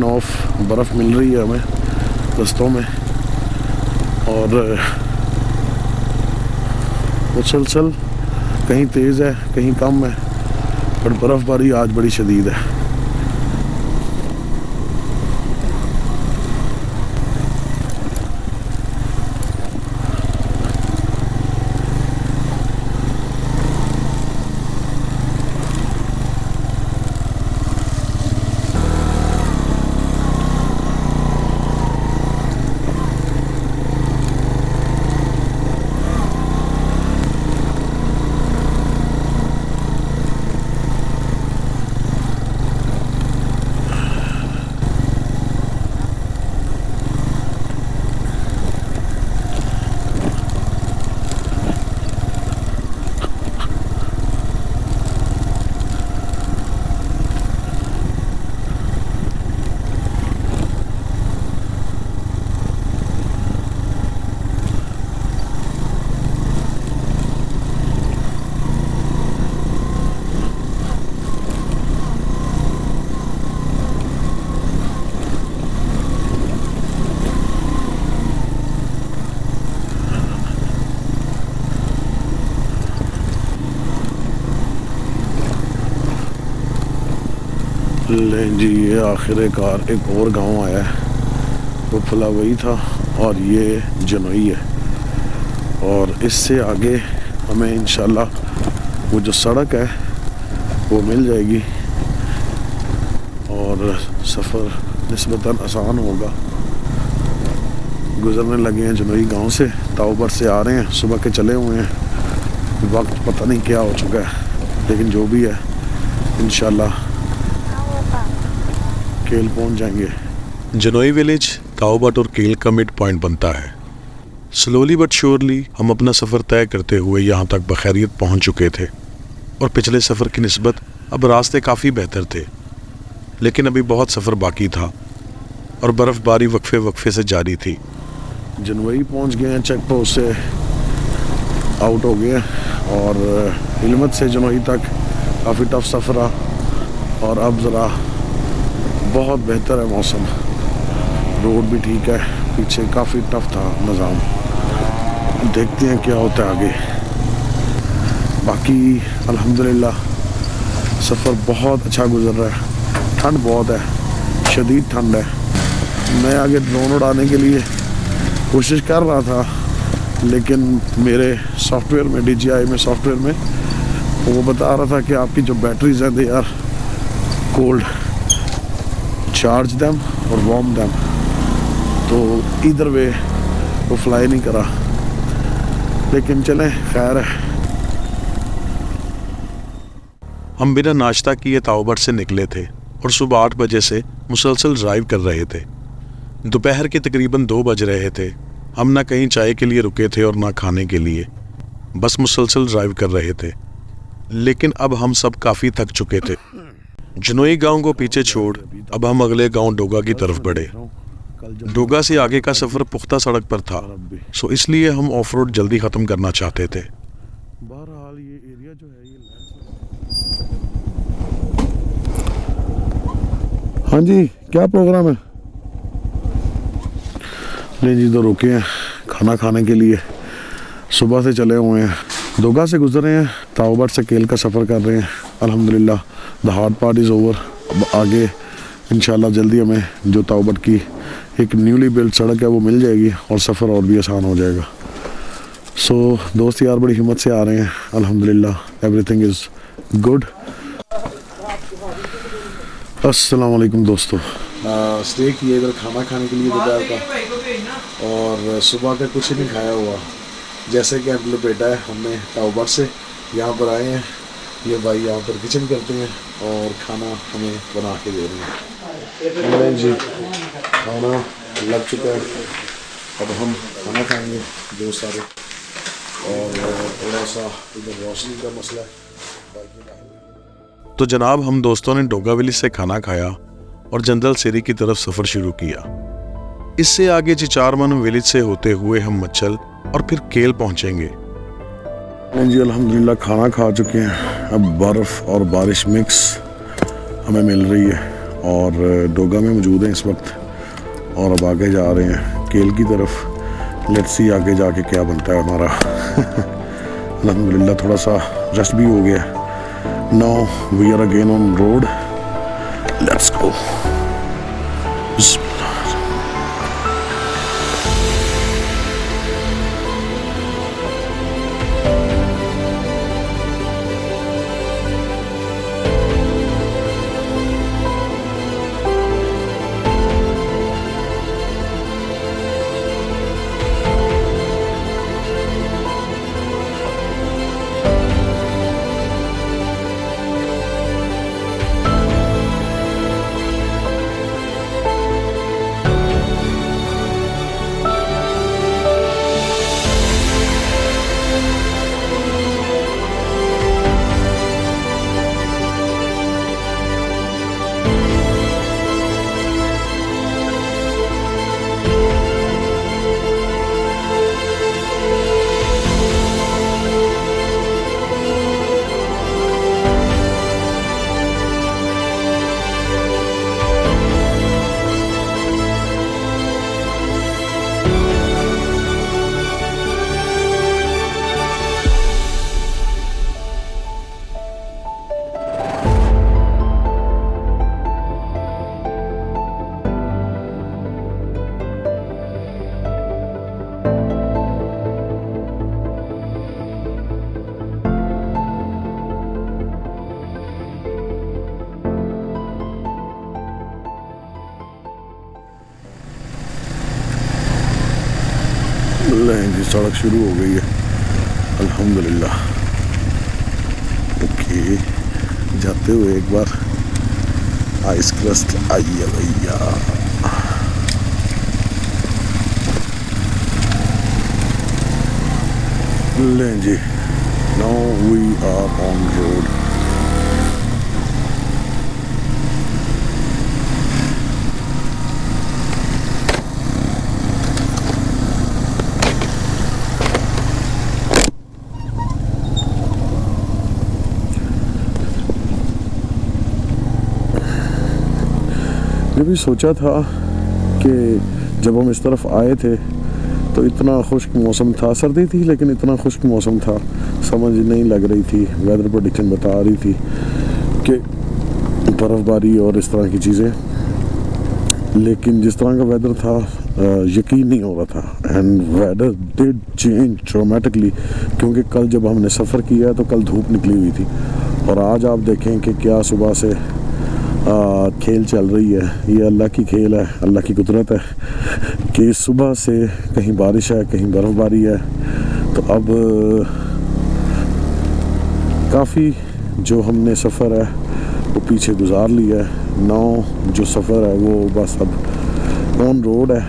On off बर्फ़ मिल रही है हमें रस्तों में, और मुसलसल कहीं तेज़ है कहीं कम है, पर बर्फ़बारी आज बड़ी शदीद है। लें जी, ये आखिरकार एक और गांव आया है। वो फलावई था और ये जनोई है, और इससे आगे हमें इंशाल्लाह वो जो सड़क है वो मिल जाएगी और सफ़र निस्बतन आसान होगा। गुज़रने लगे हैं जनोई गांव से, ताऊबर से आ रहे हैं, सुबह के चले हुए हैं, वक्त पता नहीं क्या हो चुका है, लेकिन जो भी है इंशाल्लाह केल पहुंच जाएंगे। जनोई विलेज ताओबट और केल का मिड पॉइंट बनता है। स्लोली बट श्योरली हम अपना सफ़र तय करते हुए यहाँ तक बखैरियत पहुँच चुके थे, और पिछले सफ़र की निस्बत अब रास्ते काफ़ी बेहतर थे, लेकिन अभी बहुत सफ़र बाकी था और बर्फ़बारी वक्फे वक्फे से जारी थी। जनवरी पहुँच गए हैं, चेक पोस्ट से आउट हो गए, और इल्मत से जनोई तक काफ़ी टफ सफ़र रहा, और अब ज़रा बहुत बेहतर है मौसम, रोड भी ठीक है, पीछे काफ़ी टफ था निज़ाम। देखते हैं क्या होता है आगे। बाकी अल्हम्दुलिल्लाह सफ़र बहुत अच्छा गुजर रहा है। ठंड बहुत है, शदीद ठंड है। मैं आगे ड्रोन उड़ाने के लिए कोशिश कर रहा था, लेकिन मेरे सॉफ्टवेयर में DJI में सॉफ्टवेयर में वो बता रहा था कि आपकी जो बैटरीज हैं they are cold, charge them और वार्म दैम, तो इधर वे वो फ्लाई नहीं करा, लेकिन चलें खैर है। हम बिना नाश्ता किए ताओबट से निकले थे और सुबह 8 बजे से मुसलसल ड्राइव कर रहे थे। दोपहर के तकरीबन 2 बज रहे थे। हम ना कहीं चाय के लिए रुके थे और ना खाने के लिए, बस मुसलसल ड्राइव कर रहे थे। लेकिन अब हम सब काफ़ी थक चुके थे। जनोई गांव को पीछे छोड़ अब हम अगले गांव डोगा की तरफ बढ़े। डोगा से आगे का सफ़र पुख्ता सड़क पर था, सो इसलिए हम ऑफ रोड जल्दी ख़त्म करना चाहते थे। बहरहाल ये एरिया जो है ये, हाँ जी क्या प्रोग्राम है? नहीं जी, तो रुके हैं खाना खाने के लिए, सुबह से चले हुए हैं, डोगा से गुजर रहे हैं, ताओबट से केल का सफ़र कर रहे हैं। अल्हम्दुलिल्लाह the hard part is over. अब आगे इंशाल्लाह जल्दी हमें जो ताओबट की एक न्यूली बिल्ड सड़क है वो मिल जाएगी और सफ़र और भी आसान हो जाएगा। सो दोस्त यार बड़ी हिम्मत से आ रहे हैं, अल्हम्दुलिल्लाह एवरीथिंग इज़ गुड। अस्सलाम वालेकुम दोस्तों, स्टे किए इधर खाना खाने के लिए दोपहर का, और सुबह का कुछ नहीं खाया हुआ। जैसे कि अगले बेटा है, हमने ताओबट से यहाँ पर आए हैं, ये भाई यहाँ पर किचन करते हैं और खाना हमें बना के दे रहे हैं जी। खाना लग चुका है, अब हम खाना खाएंगे दो सारे, और थोड़ा सा इधर रोशनी का मसला है। तो जनाब हम दोस्तों ने डोगा विलेज से खाना खाया और जनरल सेरी की तरफ सफ़र शुरू किया। इससे आगे चिचारमन विलेज से होते हुए हम मच्छल और फिर केल पहुंचेंगे। जी अल्हम्दुलिल्लाह खाना खा चुके हैं। अब बर्फ़ और बारिश मिक्स हमें मिल रही है, और डोगा में मौजूद हैं इस वक्त और अब आगे जा रहे हैं केल की तरफ। लेट्स सी आगे जाके क्या बनता है हमारा। अल्हम्दुलिल्लाह थोड़ा सा रेस्ट भी हो गया। Now we are again on road, let's go. जी सड़क शुरू हो गई है अल्हम्दुलिल्लाह। ओके, जाते हुए एक बार आइस क्रस्ट आई है भैया। लें जी, now we are on road. ये भी सोचा था कि जब हम इस तरफ आए थे तो इतना खुश्क मौसम था, सर्दी थी लेकिन इतना खुश्क मौसम था, समझ नहीं लग रही थी। वेदर प्रेडिक्शन बता रही थी कि बर्फ़बारी और इस तरह की चीज़ें, लेकिन जिस तरह का वेदर था यकीन नहीं हो रहा था। And weather did change dramatically, क्योंकि कल जब हमने सफ़र किया तो कल धूप निकली हुई थी और आज आप देखें कि क्या सुबह से खेल चल रही है। ये अल्लाह की खेल है, अल्लाह की कुदरत है कि सुबह से कहीं बारिश है कहीं बर्फ़बारी है। तो अब काफ़ी जो हमने सफ़र है वो पीछे गुजार लिया है। नाउ जो सफ़र है वो बस अब ऑन रोड है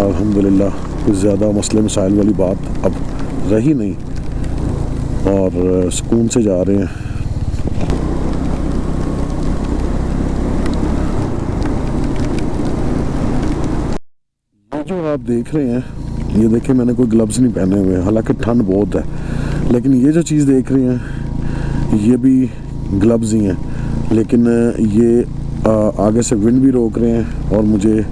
अल्हम्दुलिल्लाह। कुछ ज़्यादा मसले मसाइल वाली बात अब रही नहीं और सुकून से जा रहे हैं। जो आप देख रहे हैं, ये देखिए मैंने कोई ग्लव्स नहीं पहने हुए, हालांकि ठंड बहुत है, लेकिन ये जो चीज़ देख रहे हैं ये भी ग्लव्स ही हैं, लेकिन ये आगे से विंड भी रोक रहे हैं और मुझे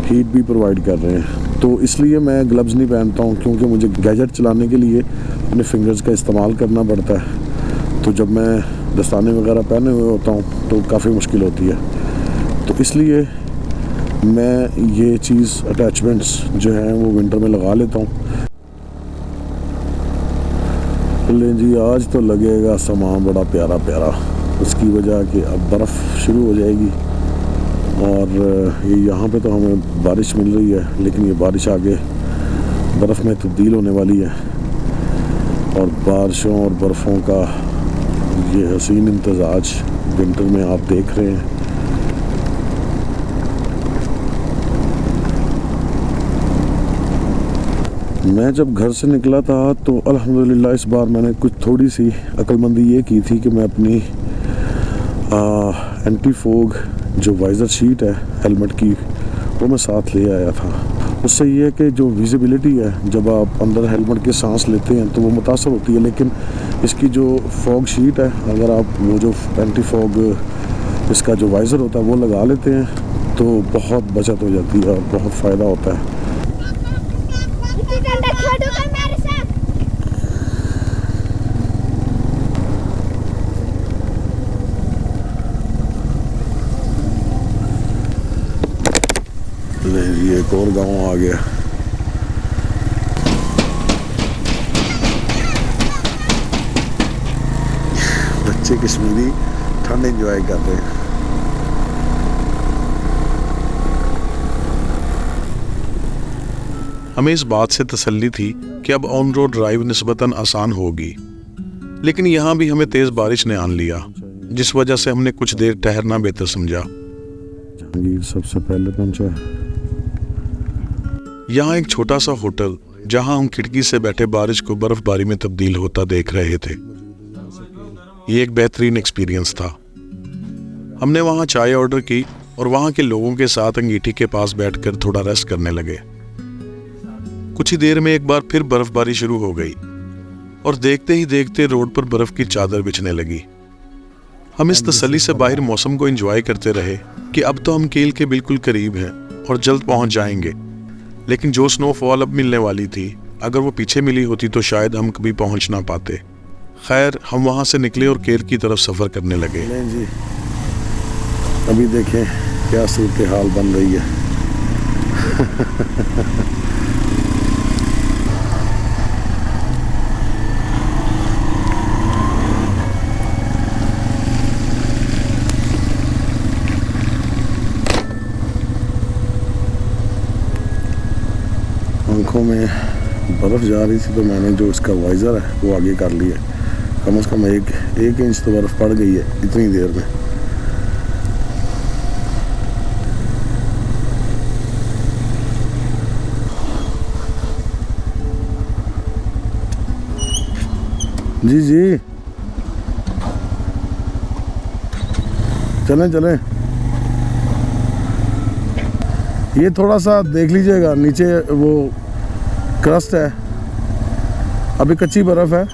हीट भी प्रोवाइड कर रहे हैं। तो इसलिए मैं ग्लव्स नहीं पहनता हूँ, क्योंकि मुझे गैजेट चलाने के लिए अपने फिंगर्स का इस्तेमाल करना पड़ता है। तो जब मैं दस्ताने वगैरह पहने हुए होता हूँ तो काफ़ी मुश्किल होती है। तो इसलिए मैं ये चीज़ अटैचमेंट्स जो हैं वो विंटर में लगा लेता हूँ। लें जी, आज तो लगेगा सामान बड़ा प्यारा प्यारा, उसकी वजह कि अब बर्फ़ शुरू हो जाएगी और ये यहाँ पे तो हमें बारिश मिल रही है, लेकिन ये बारिश आगे बर्फ़ में तब्दील होने वाली है और बारिशों और बर्फ़ों का ये हसीन इम्तज़ाज विंटर में आप देख रहे हैं। मैं जब घर से निकला था तो अल्हम्दुलिल्लाह इस बार मैंने कुछ थोड़ी सी अक्लमंदी ये की थी कि मैं अपनी एंटी फोग जो वाइज़र शीट है हेलमेट की वो मैं साथ ले आया था। उससे ये है कि जो विजिबिलिटी है जब आप अंदर हेलमेट के सांस लेते हैं तो वो मुतासर होती है, लेकिन इसकी जो फॉग शीट है, अगर आप वो जो एंटी फॉग इसका जो वाइज़र होता है वो लगा लेते हैं तो बहुत बचत हो जाती है और बहुत फ़ायदा होता है। ये एक और गांव आ गया। बच्चे कश्मीरी ठंड एंजॉय कर रहे हैं। हमें इस बात से तसल्ली थी कि अब ऑन रोड ड्राइव निस्बतन आसान होगी, लेकिन यहाँ भी हमें तेज बारिश ने आन लिया, जिस वजह से हमने कुछ देर ठहरना बेहतर समझा। जहांगीर सबसे पहले पहुंचा। यहाँ एक छोटा सा होटल जहाँ हम खिड़की से बैठे बारिश को बर्फबारी में तब्दील होता देख रहे थे। ये एक बेहतरीन एक्सपीरियंस था। हमने वहाँ चाय ऑर्डर की और वहाँ के लोगों के साथ अंगीठी के पास बैठकर थोड़ा रेस्ट करने लगे। कुछ ही देर में एक बार फिर बर्फबारी शुरू हो गई और देखते ही देखते रोड पर बर्फ की चादर बिछने लगी। हम इस तसल्ली से बाहर मौसम को एंजॉय करते रहे कि अब तो हम कील के बिल्कुल करीब हैं और जल्द पहुंच जाएंगे, लेकिन जो स्नोफॉल अब मिलने वाली थी, अगर वो पीछे मिली होती तो शायद हम कभी पहुंच ना पाते। खैर, हम वहां से निकले और केर की तरफ सफर करने लगे। जी, अभी देखें क्या सूरत हाल बन रही है। आंखों में बर्फ़ जा रही थी तो मैंने जो इसका वाइज़र है वो आगे कर लिया। कम से कम एक इंच तो बर्फ़ पड़ गई है इतनी देर में। जी जी, चलें चलें। ये थोड़ा सा देख लीजिएगा, नीचे वो क्रस्ट है, अभी कच्ची बर्फ़ है।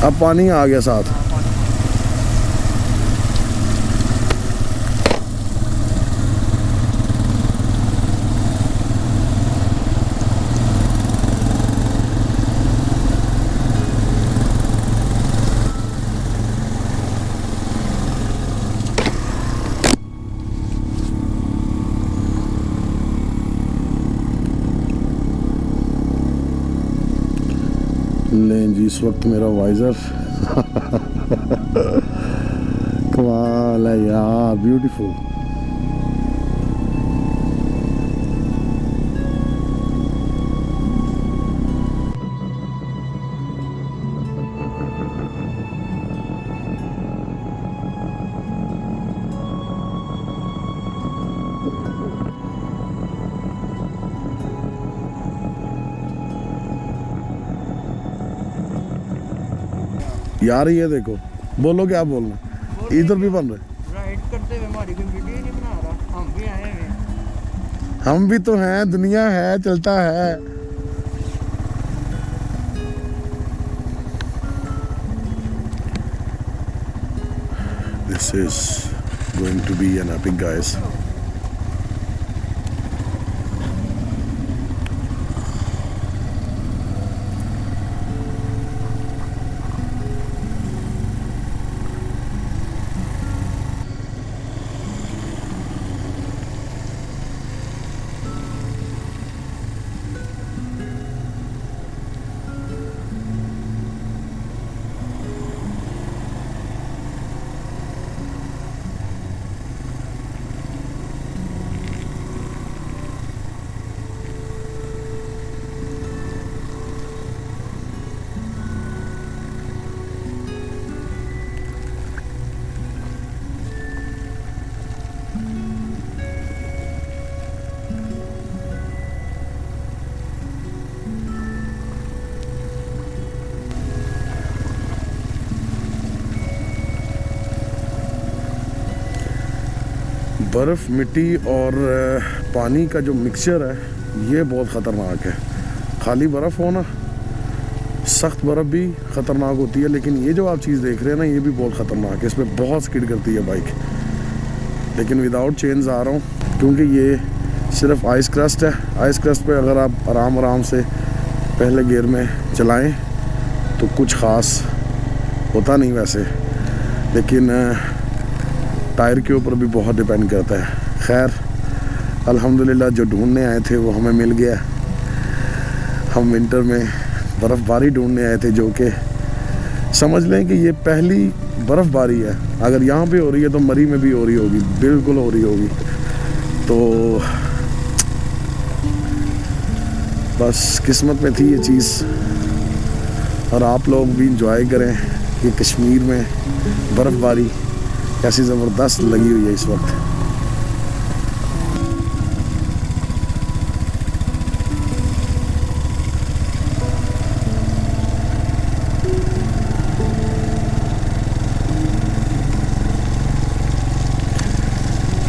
अब पानी आ गया साथ। लें जी, इस वक्त मेरा वाइज़र कमाल है यार, ब्यूटीफुल। यार ये देखो, बोलो क्या बोलना, इधर भी बन रहे। राइड करते हुए हमारी कोई वीडियो ही नहीं बना रहा, हम भी आए हैं। हम भी तो हैं, दुनिया है, चलता है। This is going to be an epic, guys. बर्फ़, मिट्टी और पानी का जो मिक्सचर है ये बहुत ख़तरनाक है। खाली बर्फ़ हो ना, सख्त बर्फ़ भी ख़तरनाक होती है, लेकिन ये जो आप चीज़ देख रहे हैं ना ये भी बहुत ख़तरनाक है। इसमें बहुत स्किड करती है बाइक, लेकिन विदाउट चेंज आ रहा हूँ क्योंकि ये सिर्फ आइस क्रस्ट है। आइस क्रस्ट पे अगर आप आराम से पहले गियर में चलाएं तो कुछ ख़ास होता नहीं वैसे, लेकिन टायर के ऊपर भी बहुत डिपेंड करता है। खैर अल्हम्दुलिल्लाह जो ढूंढने आए थे वो हमें मिल गया। हम विंटर में बर्फ़बारी ढूंढने आए थे, जो कि समझ लें कि ये पहली बर्फ़बारी है। अगर यहाँ पे हो रही है तो मरी में भी हो रही होगी, बिल्कुल हो रही होगी। तो बस किस्मत में थी ये चीज़, और आप लोग भी इंजॉय करें कि कश्मीर में बर्फ़बारी कैसी ज़बरदस्त लगी हुई है इस वक्त।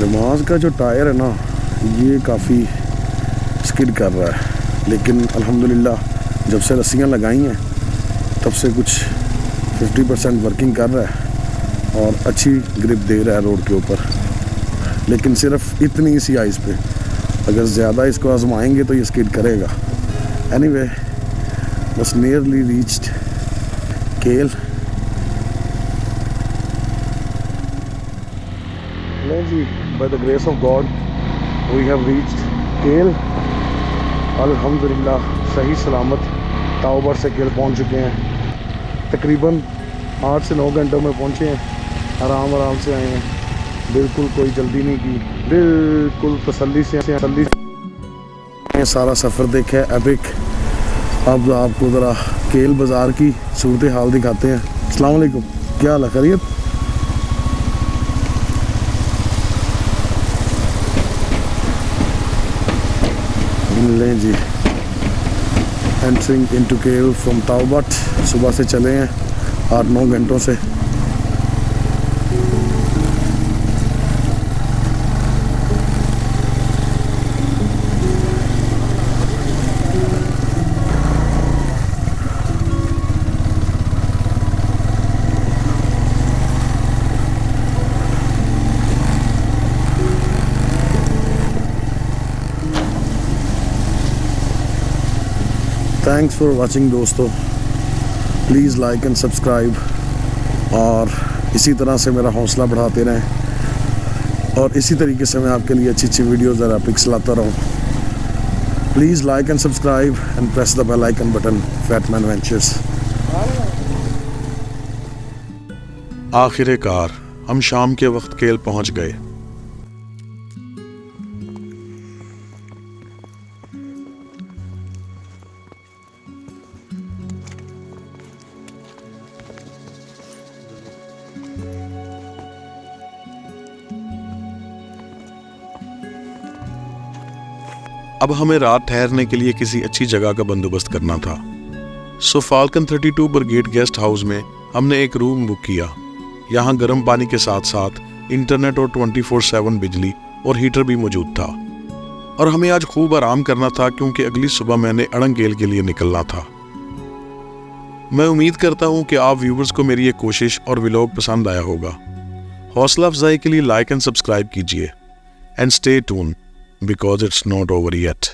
नमाज का जो टायर है ना ये काफ़ी स्किड कर रहा है, लेकिन अल्हम्दुलिल्लाह जब से रस्सियाँ लगाई हैं तब से कुछ 50% वर्किंग कर रहा है और अच्छी ग्रिप दे रहा है रोड के ऊपर। लेकिन सिर्फ इतनी सी आइस पे, अगर ज़्यादा इसको आजमाएंगे तो ये स्किड करेगा। एनीवे, बस नियरली रीच्ड केल। जी, by the grace of God we have reached केल। अल्हम्दुलिल्लाह सही सलामत ताओबर से केल पहुंच चुके हैं। तकरीबन 8 से 9 घंटों में पहुंचे हैं। आराम से आए हैं, बिल्कुल कोई जल्दी नहीं की, बिल्कुल तसल्ली से सारा सफ़र देखा है एपिक। अब आपको ज़रा केल बाज़ार की सूरत हाल दिखाते हैं। अस्सलाम वालेकुम, क्या हाल है, खैरियत? लें जी, एंटरिंग इनटू केल फ्रॉम ताओबट। सुबह से चले हैं 8-9 घंटों से। थैंक्स फॉर वाचिंग दोस्तों, प्लीज़ लाइक एंड सब्सक्राइब, और इसी तरह से मेरा हौसला बढ़ाते रहें और इसी तरीके से मैं आपके लिए अच्छी वीडियोज़ और एपिक्स लाता रहूँ। Please like and subscribe and press the bell icon button. Fatman Ventures. आखिरकार हम शाम के वक्त केल पहुंच गए। अब हमें रात ठहरने के लिए किसी अच्छी जगह का बंदोबस्त करना था। सो फाल्कन 32 ब्रिगेड गेस्ट हाउस में हमने एक रूम बुक किया। यहाँ गर्म पानी के साथ साथ इंटरनेट और 24/7 बिजली और हीटर भी मौजूद था। और हमें आज खूब आराम करना था क्योंकि अगली सुबह मैंने अड़ंगेल के लिए निकलना था। मैं उम्मीद करता हूँ कि आप व्यूवर्स को मेरी ये कोशिश और व्लॉग पसंद आया होगा। हौसला अफजाई के लिए लाइक एंड सब्सक्राइब कीजिए and stay tune because it's not over yet.